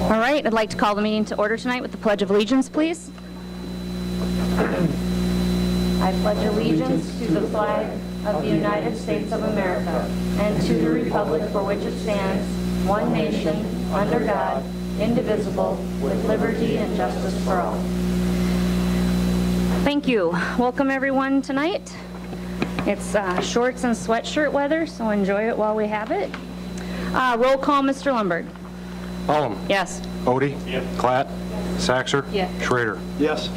All right, I'd like to call the meeting to order tonight with the Pledge of Allegiance, please. I pledge allegiance to the flag of the United States of America and to the republic for which it stands, one nation, under God, indivisible, with liberty and justice for all. Thank you. Welcome everyone tonight. It's shorts and sweatshirt weather, so enjoy it while we have it. Roll call, Mr. Lundberg. Ullum. Yes. Odie. Yep. Klatt. Saxer. Yeah. Schrader. Yes.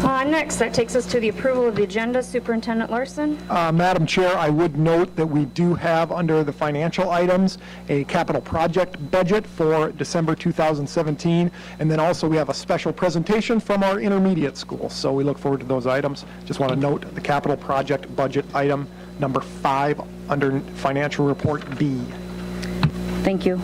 Next, that takes us to the approval of the agenda. Superintendent Larson. Madam Chair, I would note that we do have under the financial items a capital project budget for December 2017, and then also we have a special presentation from our intermediate school. So we look forward to those items. Just want to note the capital project budget item number 5 under financial report B. Thank you.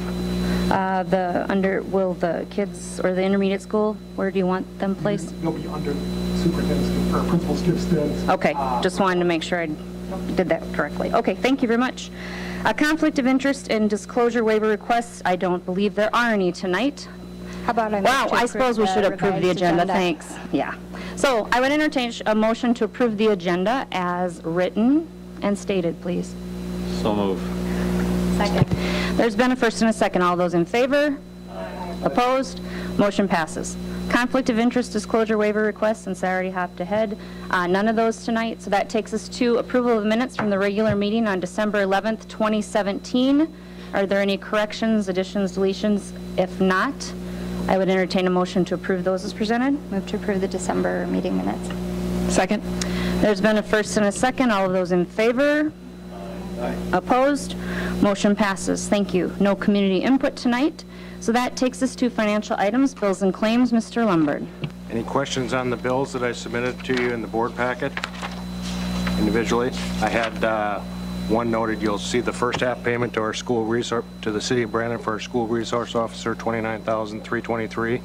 Will the kids or the intermediate school, where do you want them placed? You'll be under superintendent's or principal Skipstead's. Okay, just wanted to make sure I did that correctly. Okay, thank you very much. A conflict of interest and disclosure waiver requests, I don't believe there are any tonight. How about I suppose we should approve the agenda. Thanks. Yeah. So I would entertain a motion to approve the agenda as written and stated, please. So move. Second. There's been a first and a second. All those in favor? Aye. Opposed? Motion passes. Conflict of interest disclosure waiver requests, since I already hopped ahead. None of those tonight, so that takes us to approval of minutes from the regular meeting on December 11th, 2017. Are there any corrections, additions, deletions? If not, I would entertain a motion to approve those as presented. Move to approve the December meeting minutes. Second. There's been a first and a second. All of those in favor? Aye. Opposed? Motion passes. Thank you. No community input tonight. So that takes us to financial items, bills and claims. Mr. Lundberg. Any questions on the bills that I submitted to you in the board packet individually? I had one noted. You'll see the first half payment to our school resource, to the city of Brandon for our school resource officer, $29,323.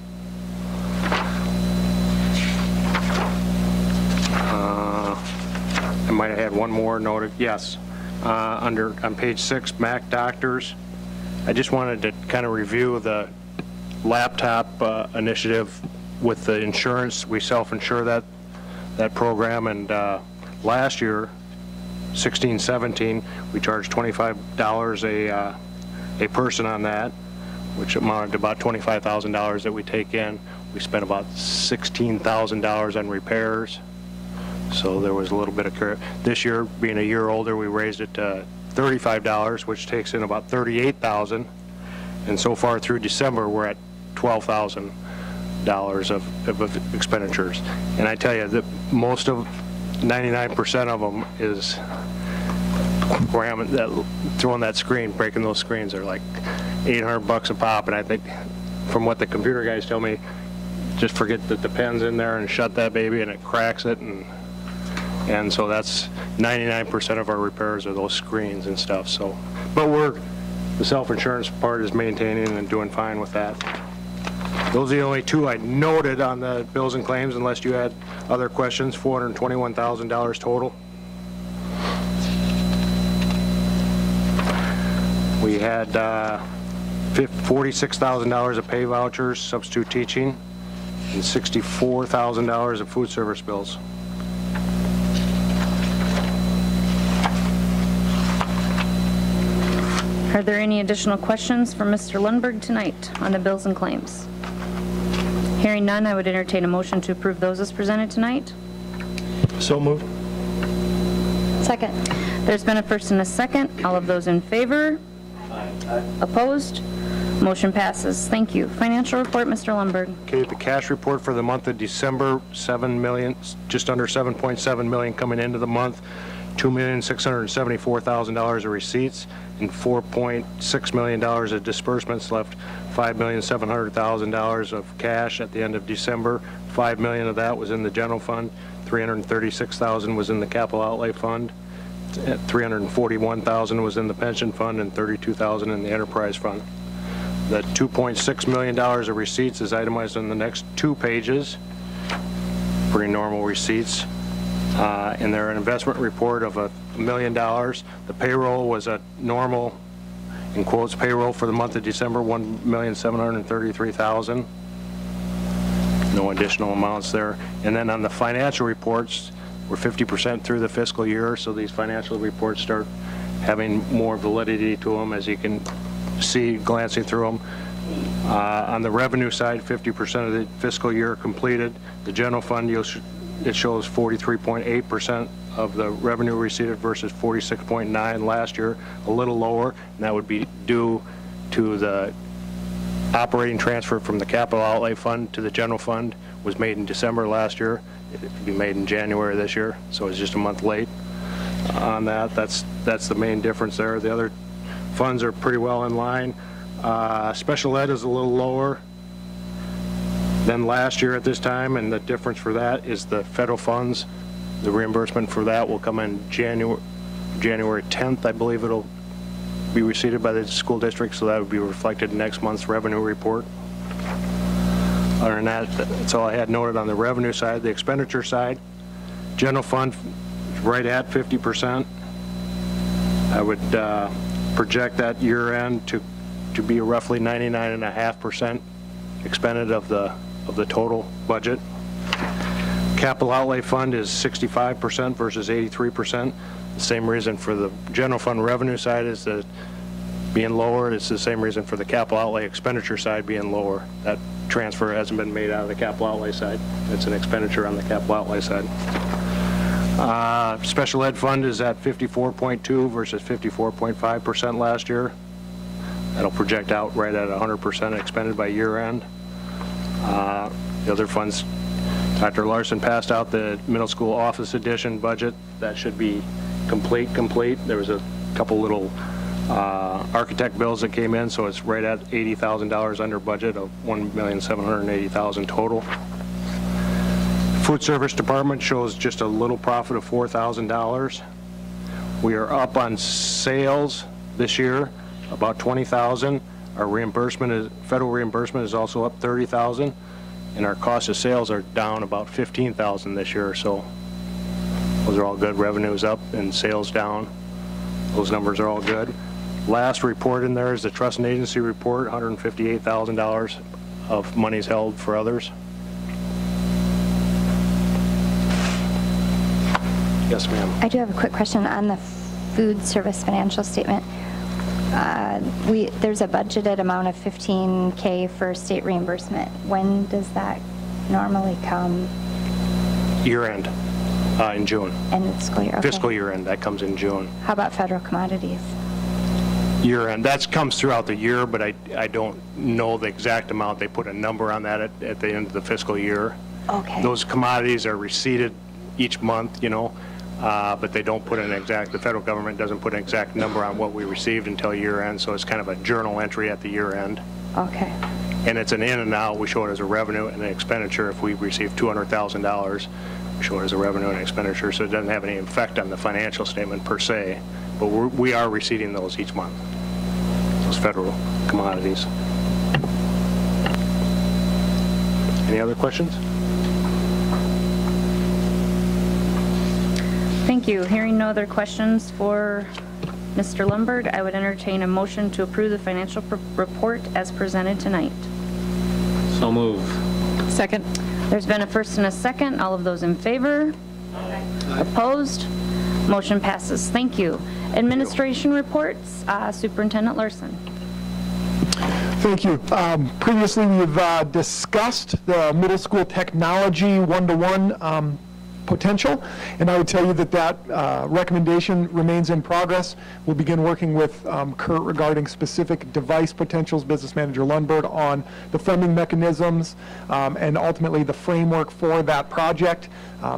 I might have had one more noted. Yes. On page 6, Mac Doctors. I just wanted to kind of review the laptop initiative with the insurance. We self-insure that program, and last year, 16-17, we charged $25 a person on that, which amounted to about $25,000 that we take in. We spent about $16,000 on repairs. So there was a little bit of, this year, being a year older, we raised it to $35, which takes in about $38,000. And so far through December, we're at $12,000 of expenditures. And I tell you that most of, 99% of them is throwing that screen, breaking those screens. They're like $800 a pop. And I think from what the computer guys tell me, just forget that the pen's in there and shut that baby and it cracks it. And so that's 99% of our repairs are those screens and stuff. So, but the self-insurance part is maintaining and doing fine with that. Those are the only two I noted on the bills and claims, unless you had other questions. $421,000 total. We had $46,000 of pay vouchers, substitute teaching, and $64,000 of food service bills. Are there any additional questions for Mr. Lundberg tonight on the bills and claims? Hearing none, I would entertain a motion to approve those as presented tonight. So moved. Second. There's been a first and a second. All of those in favor? Aye. Opposed? Motion passes. Thank you. Financial report, Mr. Lundberg. Okay, the cash report for the month of December, $7 million, just under $7.7 million coming into the month, $2,674,000 of receipts, and $4.6 million of disbursements, left $5,700,000 of cash at the end of December. $5 million of that was in the general fund, $336,000 was in the capital outlay fund, $341,000 was in the pension fund, and $32,000 in the enterprise fund. The $2.6 million of receipts is itemized on the next 2 pages. Pretty normal receipts. In their investment report of $1 million. The payroll was a normal In quotes, payroll for the month of December, $1,733,000. No additional amounts there. And then on the financial reports, we're 50% through the fiscal year, so these financial reports start having more validity to them, as you can see glancing through them. On the revenue side, 50% of the fiscal year completed. The general fund, it shows 43.8% of the revenue received versus 46.9 last year, a little lower, and that would be due to the operating transfer from the capital outlay fund to the general fund was made in December last year. It would be made in January this year, so it's just a month late on that. That's the main difference there. The other funds are pretty well in line. Special ed is a little lower than last year at this time, and the difference for that is the federal funds. The reimbursement for that will come in January 10th, I believe it'll be received by the school district, so that would be reflected in next month's revenue report. Other than that, that's all I had noted on the revenue side. The expenditure side, general fund is right at 50%. I would project that year end to be roughly 99.5% expended of the total budget. Capital outlay fund is 65% versus 83%. The same reason for the general fund revenue side is that being lower. It's the same reason for the capital outlay expenditure side being lower. That transfer hasn't been made out of the capital outlay side. It's an expenditure on the capital outlay side. Special ed fund is at 54.2 versus 54.5% last year. That'll project out right at 100% expended by year end. The other funds, Dr. Larson passed out the middle school office addition budget. That should be complete. There was a couple little architect bills that came in, so it's right at $80,000 under budget of $1,780,000 total. Food service department shows just a little profit of $4,000. We are up on sales this year, about $20,000. Our federal reimbursement is also up $30,000, and our cost of sales are down about $15,000 this year. So those are all good. Revenues up and sales down. Those numbers are all good. Last report in there is the trust and agency report, $158,000 of monies held for others. Yes, ma'am. I do have a quick question on the food service financial statement. There's a budgeted amount of $15K for state reimbursement. When does that normally come? Year end, in June. End of the school year? Okay. Fiscal year end, that comes in June. How about federal commodities? Year end, that comes throughout the year, but I don't know the exact amount. They put a number on that at the end of the fiscal year. Okay. Those commodities are receipted each month, but they don't put the federal government doesn't put an exact number on what we received until year end, so it's kind of a journal entry at the year end. Okay. And it's an in and out. We show it as a revenue and an expenditure. If we receive $200,000, we show it as a revenue and expenditure, so it doesn't have any effect on the financial statement per se, but we are receiving those each month, those federal commodities. Any other questions? Thank you. Hearing no other questions for Mr. Lombard, I would entertain a motion to approve the financial report as presented tonight. So move. Second. There's been a first and a second. All of those in favor? Opposed? Motion passes. Thank you. Administration reports, Superintendent Larson. Thank you. Previously, we've discussed the middle school technology one-to-one potential, and I would tell you that recommendation remains in progress. We'll begin working with Kurt regarding specific device potentials, Business Manager Lundberg, on the funding mechanisms and ultimately the framework for that project.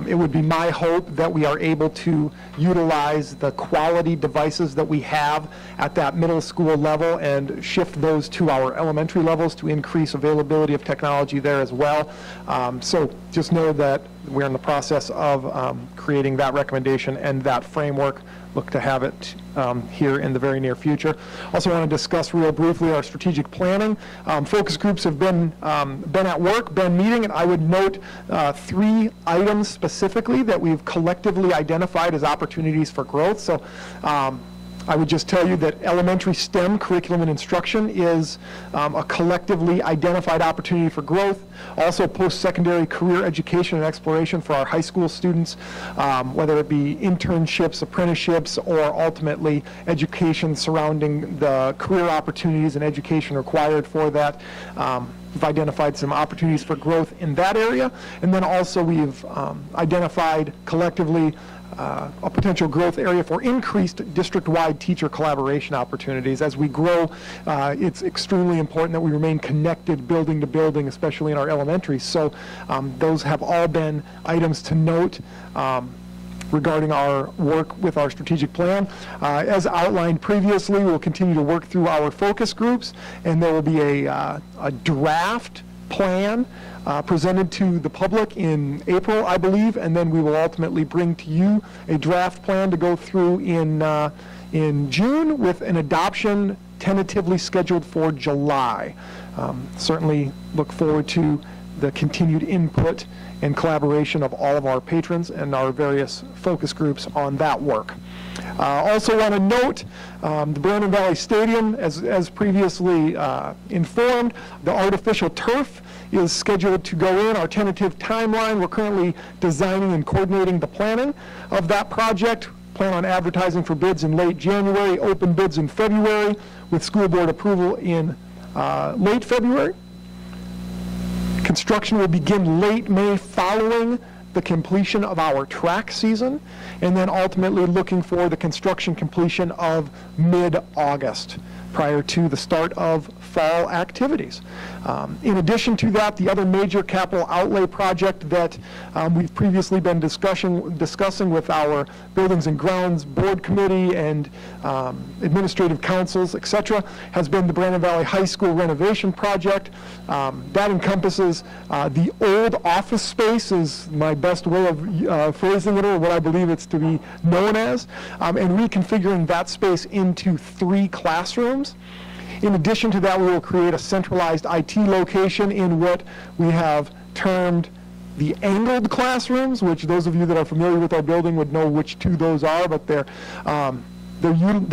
It would be my hope that we are able to utilize the quality devices that we have at that middle school level and shift those to our elementary levels to increase availability of technology there as well. So just know that we're in the process of creating that recommendation and that framework. Look to have it here in the very near future. Also want to discuss real briefly our strategic planning. Focus groups have been at work, been meeting, and I would note 3 items specifically that we've collectively identified as opportunities for growth. So I would just tell you that elementary STEM curriculum and instruction is a collectively identified opportunity for growth. Also, post-secondary career education and exploration for our high school students, whether it be internships, apprenticeships, or ultimately education surrounding the career opportunities and education required for that. We've identified some opportunities for growth in that area. And then also we've identified collectively a potential growth area for increased district-wide teacher collaboration opportunities. As we grow, it's extremely important that we remain connected building to building, especially in our elementaries. So those have all been items to note regarding our work with our strategic plan. As outlined previously, we'll continue to work through our focus groups, and there will be a draft plan presented to the public in April, I believe, and then we will ultimately bring to you a draft plan to go through in June, with an adoption tentatively scheduled for July. Certainly look forward to the continued input and collaboration of all of our patrons and our various focus groups on that work. Also want to note the Brandon Valley Stadium, as previously informed, the artificial turf is scheduled to go in. Our tentative timeline, we're currently designing and coordinating the planning of that project. Plan on advertising for bids in late January, open bids in February, with school board approval in late February. Construction will begin late May following the completion of our track season, and then ultimately looking for the construction completion of mid-August, prior to the start of fall activities. In addition to that, the other major capital outlay project that we've previously been discussing with our Buildings and Grounds Board Committee and administrative councils, et cetera, has been the Brandon Valley High School renovation project. That encompasses the old office space, is my best way of phrasing it, or what I believe it's to be known as, and reconfiguring that space into 3 classrooms. In addition to that, we will create a centralized IT location in what we have termed the angled classrooms, which those of you that are familiar with our building would know which 2 those are, but they're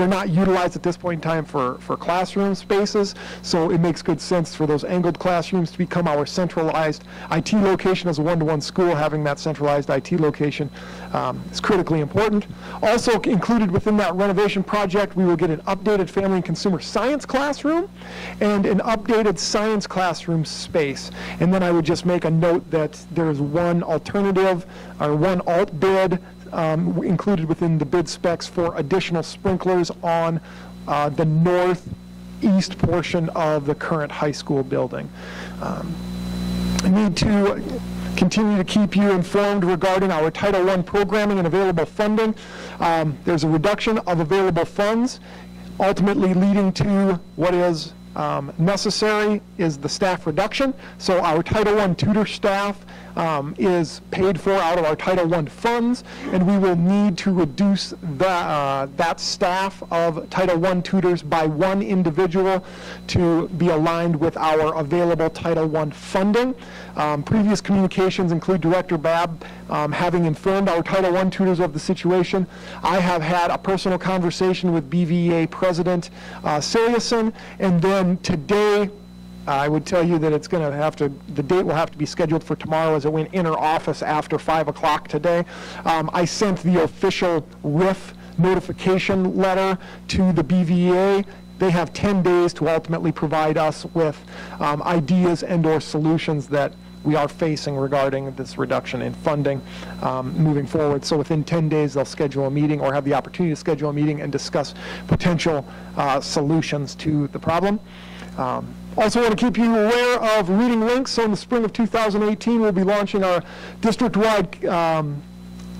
not utilized at this point in time for classroom spaces, so it makes good sense for those angled classrooms to become our centralized IT location. As a one-to-one school, having that centralized IT location is critically important. Also included within that renovation project, we will get an updated family and consumer science classroom and an updated science classroom space. And then I would just make a note that there's one alternative, or one alt bid included within the bid specs for additional sprinklers on the northeast portion of the current high school building. I need to continue to keep you informed regarding our Title I programming and available funding. There's a reduction of available funds, ultimately leading to what is necessary is the staff reduction. So our Title I tutor staff is paid for out of our Title I funds, and we will need to reduce that staff of Title I tutors by 1 individual to be aligned with our available Title I funding. Previous communications include Director Babb having informed our Title I tutors of the situation. I have had a personal conversation with BVEA President Saliason, and then today, I would tell you that it's going to have to, the date will have to be scheduled for tomorrow, as it went inter-office after 5 o'clock today. I sent the official RIF notification letter to the BVEA. They have 10 days to ultimately provide us with ideas and/or solutions that we are facing regarding this reduction in funding moving forward. So within 10 days, they'll schedule a meeting, or have the opportunity to schedule a meeting and discuss potential solutions to the problem. Also want to keep you aware of Reading Links. So in the spring of 2018, we'll be launching our district-wide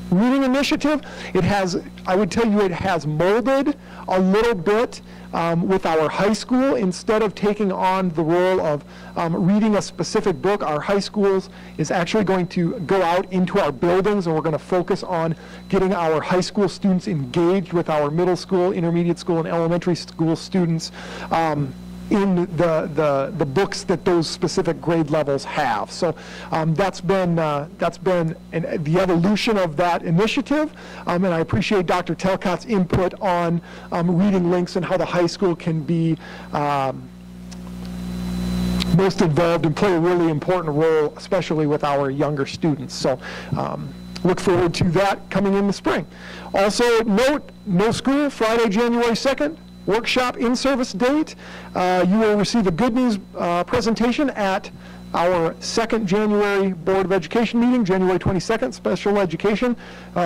reading initiative. It has, I would tell you, it has molded a little bit with our high school. Instead of taking on the role of reading a specific book, our high schools is actually going to go out into our buildings, and we're going to focus on getting our high school students engaged with our middle school, intermediate school, and elementary school students in the books that those specific grade levels have. So that's been the evolution of that initiative, and I appreciate Dr. Talcott's input on reading links and how the high school can be most involved and play a really important role, especially with our younger students. So look forward to that coming in the spring. Also note, no school, Friday, January 2nd, workshop in-service date. You will receive a good news presentation at our second January Board of Education meeting, January 22nd, special education,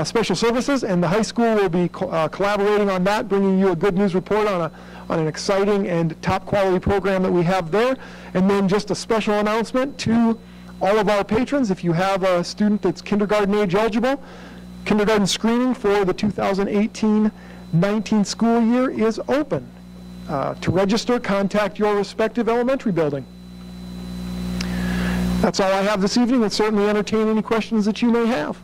special services, and the high school will be collaborating on that, bringing you a good news report on an exciting and top quality program that we have there. And then just a special announcement to all of our patrons, if you have a student that's kindergarten age eligible, kindergarten screening for the 2018-19 school year is open. To register, contact your respective elementary building. That's all I have this evening, and certainly entertain any questions that you may have.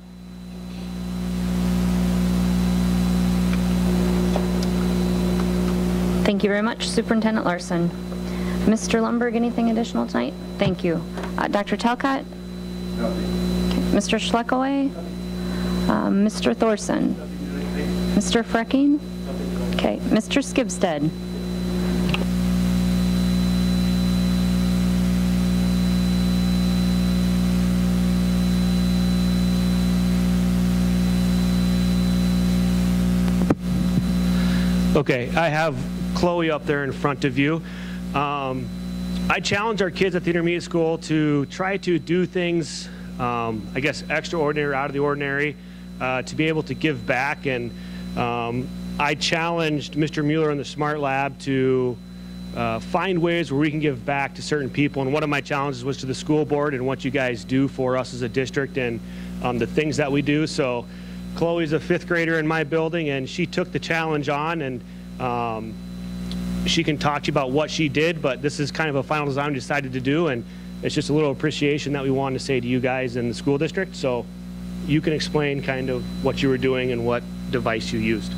Thank you very much, Superintendent Larson. Mr. Lundberg, anything additional tonight? Thank you. Dr. Talcott? Nothing. Okay. Mr. Schleckaway? Mr. Thorson? Mr. Frecking? Okay. Mr. Skibsted? Okay, I have Chloe up there in front of you. I challenge our kids at the intermediate school to try to do things, I guess, extraordinary, out of the ordinary, to be able to give back. And I challenged Mr. Mueller in the Smart Lab to find ways where we can give back to certain people. And one of my challenges was to the school board and what you guys do for us as a district and the things that we do. So Chloe's a 5th grader in my building, and she took the challenge on, and she can talk to you about what she did, but this is kind of a final design we decided to do, and it's just a little appreciation that we wanted to say to you guys in the school district. So you can explain kind of what you were doing and what device you used.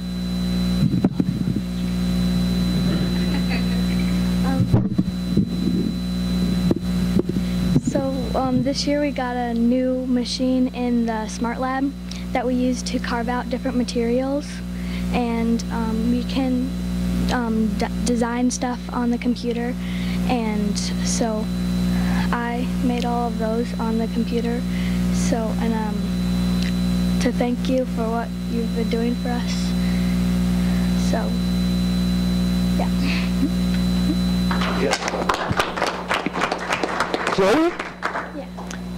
This year we got a new machine in the Smart Lab that we use to carve out different materials, and we can design stuff on the computer, and so I made all of those on the computer. So, and to thank you for what you've been doing for us. So, yeah. Chloe? Yeah.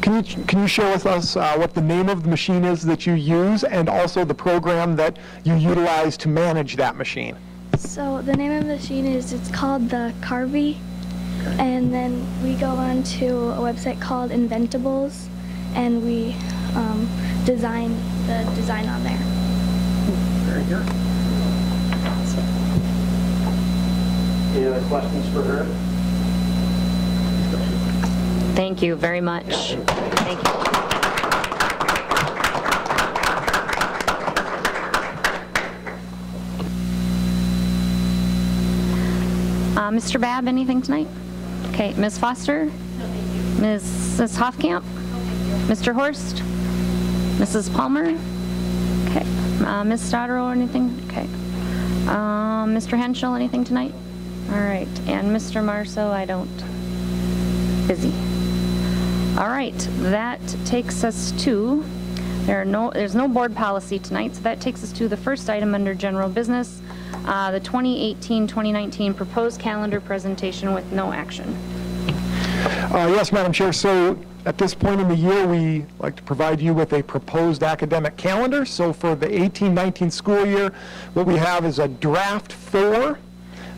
Can you share with us what the name of the machine is that you use, and also the program that you utilize to manage that machine? So the name of the machine it's called the Carvey, and then we go on to a website called Inventables, and we design the design on there. Very good. Any other questions for her? Thank you very much. Thank you. Mr. Babb, anything tonight? Okay, Ms. Foster? Mrs. Hofkamp? Mr. Horst? Mrs. Palmer? Okay. Ms. Stoddero, anything? Okay. Mr. Henschel, anything tonight? All right. And Mr. Marso, I don't. Busy. All right. That takes us to, there's no board policy tonight, so that takes us to the first item under general business, the 2018-2019 proposed calendar presentation with no action. Yes, Madam Chair. So at this point in the year, we like to provide you with a proposed academic calendar. So for the 18-19 school year, what we have is a draft 4.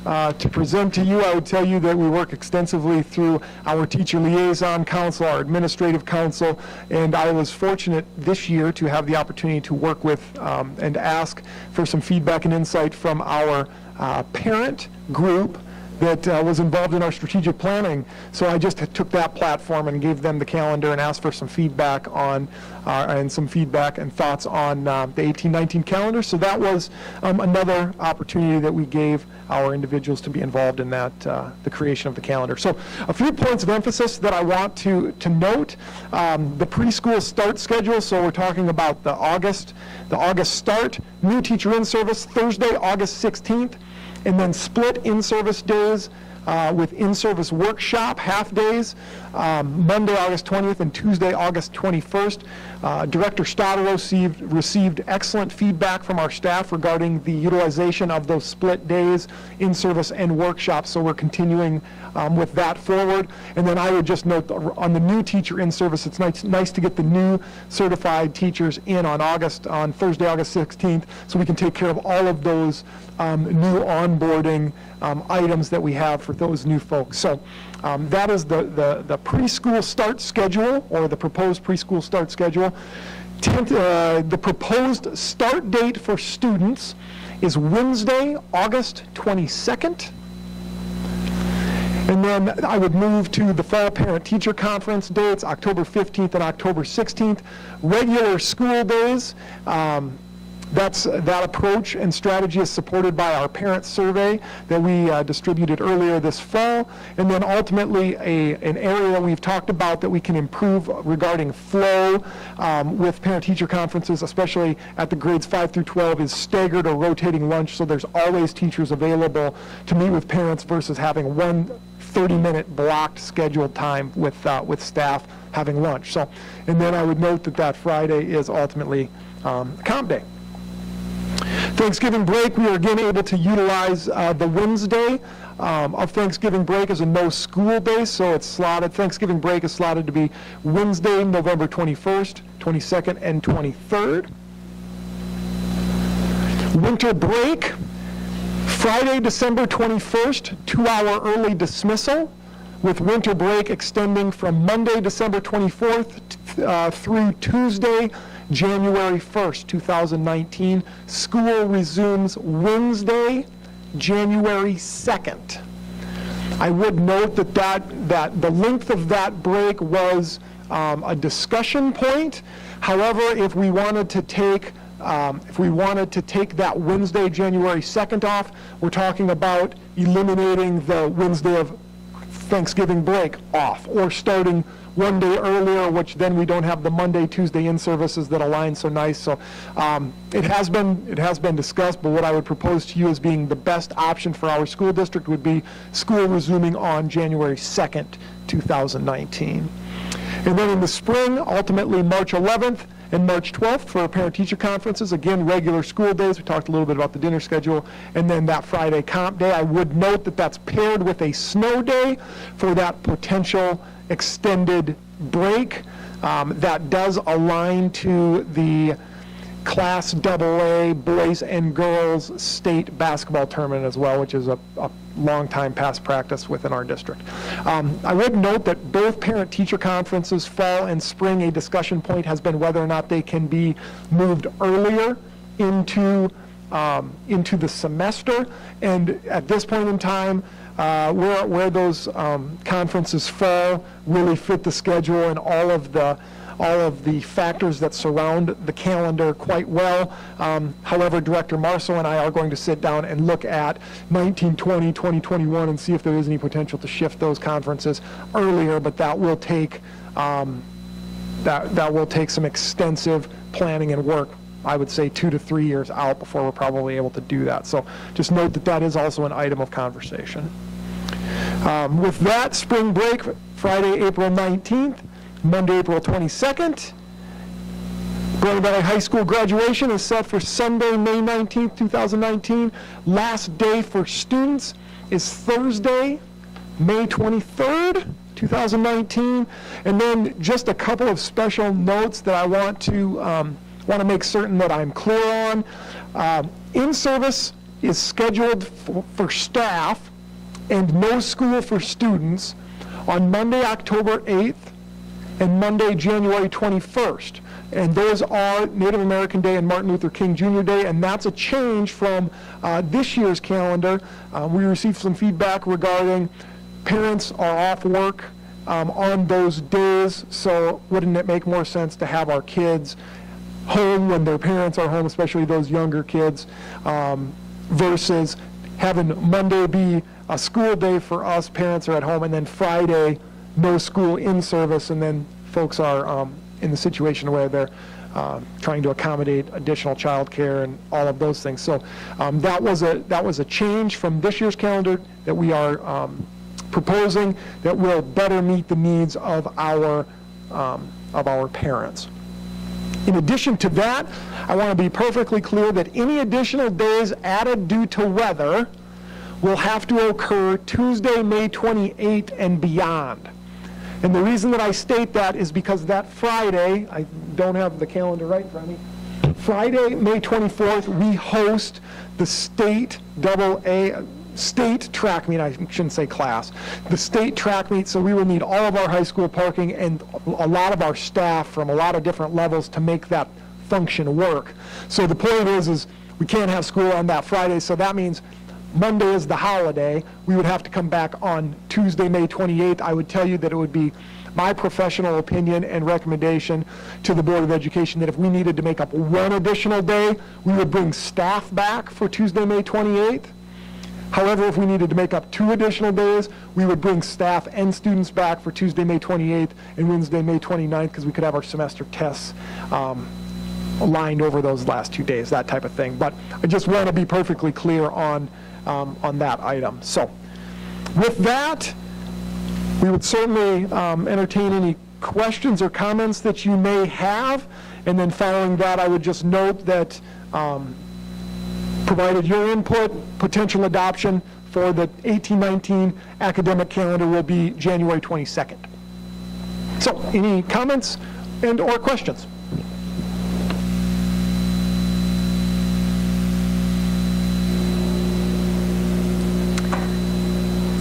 To present to you, I would tell you that we work extensively through our teacher liaison council, our administrative council, and I was fortunate this year to have the opportunity to work with and ask for some feedback and insight from our parent group that was involved in our strategic planning. So I just took that platform and gave them the calendar and asked for some feedback on, and some feedback and thoughts on the 18-19 calendar. So that was another opportunity that we gave our individuals to be involved in that, the creation of the calendar. So a few points of emphasis that I want to note. The preschool start schedule, so we're talking about the August start, new teacher in-service Thursday, August 16th, and then split in-service days with in-service workshop half days, Monday, August 20th, and Tuesday, August 21st. Director Stoddard received excellent feedback from our staff regarding the utilization of those split days, in-service and workshops, so we're continuing with that forward. And then I would just note on the new teacher in-service, it's nice to get the new certified teachers in on Thursday, August 16th, so we can take care of all of those new onboarding items that we have for those new folks. So that is the preschool start schedule, or the proposed preschool start schedule. The proposed start date for students is Wednesday, August 22nd. And then I would move to the Fall Parent-Teacher Conference dates, October 15th and October 16th. Regular school days, that approach and strategy is supported by our parent survey that we distributed earlier this fall. And then ultimately an area we've talked about that we can improve regarding flow with parent-teacher conferences, especially at the grades 5 through 12, is staggered or rotating lunch, so there's always teachers available to meet with parents versus having one 30-minute blocked scheduled time with staff having lunch. So, and then I would note that Friday is ultimately comp day. Thanksgiving break, we are again able to utilize the Wednesday of Thanksgiving break as a no school day, so it's slotted. Thanksgiving break is slotted to be Wednesday, November 21st, 22nd, and 23rd. Winter break, Friday, December 21st, 2-hour early dismissal, with winter break extending from Monday, December 24th through Tuesday, January 1st, 2019. School resumes Wednesday, January 2nd. I would note that the length of that break was a discussion point. However, if we wanted to take that Wednesday, January 2nd off, we're talking about eliminating the Wednesday of Thanksgiving break off, or starting one day earlier, which then we don't have the Monday, Tuesday in-services that align so nice. So it has been discussed, but what I would propose to you as being the best option for our school district would be school resuming on January 2nd, 2019. And then in the spring, ultimately March 11th and March 12th for parent-teacher conferences. Again, regular school days. We talked a little bit about the dinner schedule. And then that Friday comp day. I would note that that's paired with a snow day for that potential extended break. That does align to the Class AA boys and girls state basketball tournament as well, which is a long time past practice within our district. I would note that both parent-teacher conferences, fall and spring, a discussion point has been whether or not they can be moved earlier into the semester. And at this point in time, where those conferences fall really fit the schedule and all of the factors that surround the calendar quite well. However, Director Marceau and I are going to sit down and look at 1920, 2021 and see if there is any potential to shift those conferences earlier, but that will take that will take some extensive planning and work. I would say 2 to 3 years out before we're probably able to do that. So just note that that is also an item of conversation. With that, spring break, Friday, April 19th, Monday, April 22nd. Brandon Valley High School graduation is set for Sunday, May 19th, 2019. Last day for students is Thursday, May 23rd, 2019. And then just a couple of special notes that I want to make certain that I'm clear on. In-service is scheduled for staff and no school for students on Monday, October 8th and Monday, January 21st. and those are Native American Day and Martin Luther King Jr. Day, and that's a change from this year's calendar. We received some feedback regarding parents are off work on those days, so wouldn't it make more sense to have our kids home when their parents are home, especially those younger kids, versus having Monday be a school day for us, parents are at home, and then Friday, no school in service, and then folks are in the situation where they're trying to accommodate additional childcare and all of those things. So that was a change from this year's calendar that we are proposing that will better meet the needs of our parents. In addition to that, I want to be perfectly clear that any additional days added due to weather will have to occur Tuesday, May 28th and beyond. And the reason that I state that is because that Friday, I don't have the calendar right in front of me, Friday, May 24th, we host the state state track meet. I shouldn't say class. The state track meet, so we will need all of our high school parking and a lot of our staff from a lot of different levels to make that function work. So the point is we can't have school on that Friday, so that means Monday is the holiday. We would have to come back on Tuesday, May 28th. I would tell you that it would be my professional opinion and recommendation to the Board of Education that if we needed to make up one additional day, we would bring staff back for Tuesday, May 28th. However, if we needed to make up 2 additional days, we would bring staff and students back for Tuesday, May 28th and Wednesday, May 29th, because we could have our semester tests aligned over those last 2 days, that type of thing. But I just want to be perfectly clear on that item. So with that, we would certainly entertain any questions or comments that you may have. And then following that, I would just note that provided your input, potential adoption for the 18-19 academic calendar will be January 22nd. So any comments and or questions?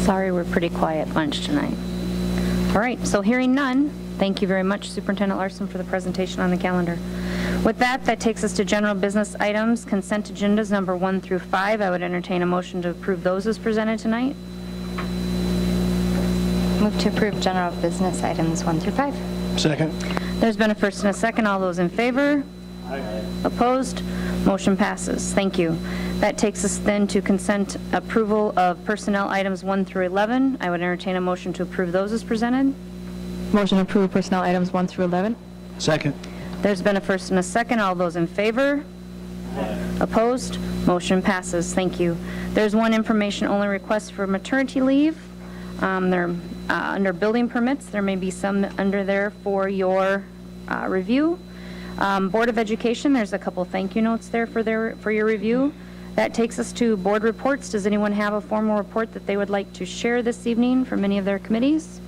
Sorry, we're pretty quiet bunch tonight. All right, so hearing none, thank you very much, Superintendent Larson, for the presentation on the calendar. With that, that takes us to general business items, consent agendas number 1 through 5. I would entertain a motion to approve those as presented tonight. Move to approve general business items 1 through 5. Second. There's been a first and a second. All those in favor? Aye. Opposed? Motion passes. Thank you. That takes us then to consent approval of personnel items 1 through 11. I would entertain a motion to approve those as presented. Motion to approve personnel items 1 through 11. Second. There's been a first and a second. All those in favor? Opposed? Motion passes. Thank you. There's one information-only request for maternity leave. They're under building permits. There may be some under there for your review. Board of Education, there's a couple thank you notes there for your review. That takes us to board reports. Does anyone have a formal report that they would like to share this evening from any of their committees?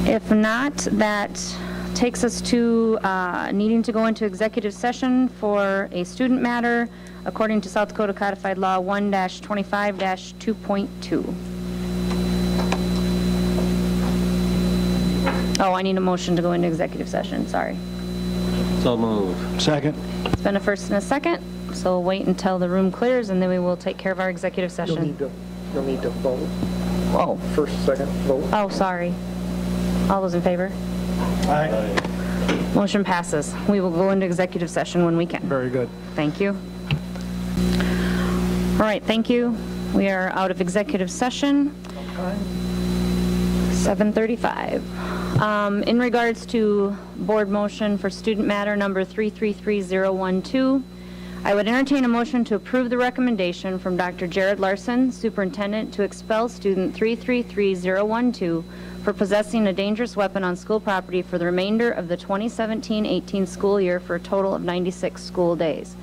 If not, that takes us to needing to go into executive session for a student matter according to South Dakota Codified Law 1-25-2.2. Oh, I need a motion to go into executive session, sorry. So move. Second. It's been a first and a second, so we'll wait until the room clears and then we will take care of our executive session. You'll need to vote. Oh, First, second, vote. oh, sorry. All those in favor? Aye. Motion passes. We will go into executive session when we can. Very good. Thank you. All right, thank you. We are out of executive session. 7:35. In regards to board motion for student matter number 333012, I would entertain a motion to approve the recommendation from Dr. Jared Larson, superintendent, to expel student 333012 for possessing a dangerous weapon on school property for the remainder of the 2017-18 school year for a total of 96 school days,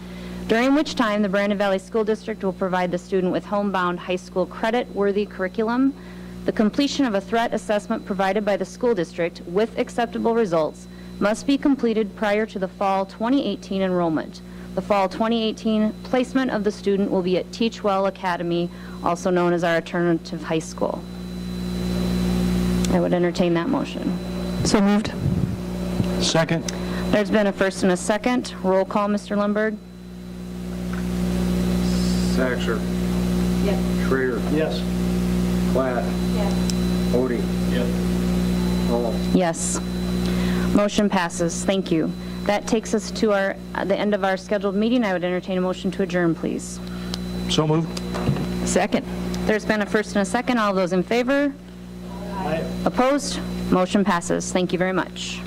during which time the Brandon Valley School District will provide the student with homebound high school credit-worthy curriculum. The completion of a threat assessment provided by the school district with acceptable results must be completed prior to the fall 2018 enrollment. The fall 2018 placement of the student will be at Teachwell Academy, also known as our alternative high school. I would entertain that motion. So moved. Second. There's been a first and a second. Roll call, Mr. Lundberg. Saxor. Yes. Schrader. Yes. Platt. Yes. Odie. Yes. Hall. Yes. Motion passes. Thank you. That takes us to the end of our scheduled meeting. I would entertain a motion to adjourn, please. So moved. Second. There's been a first and a second. All those in favor? Aye. Opposed? Motion passes. Thank you very much.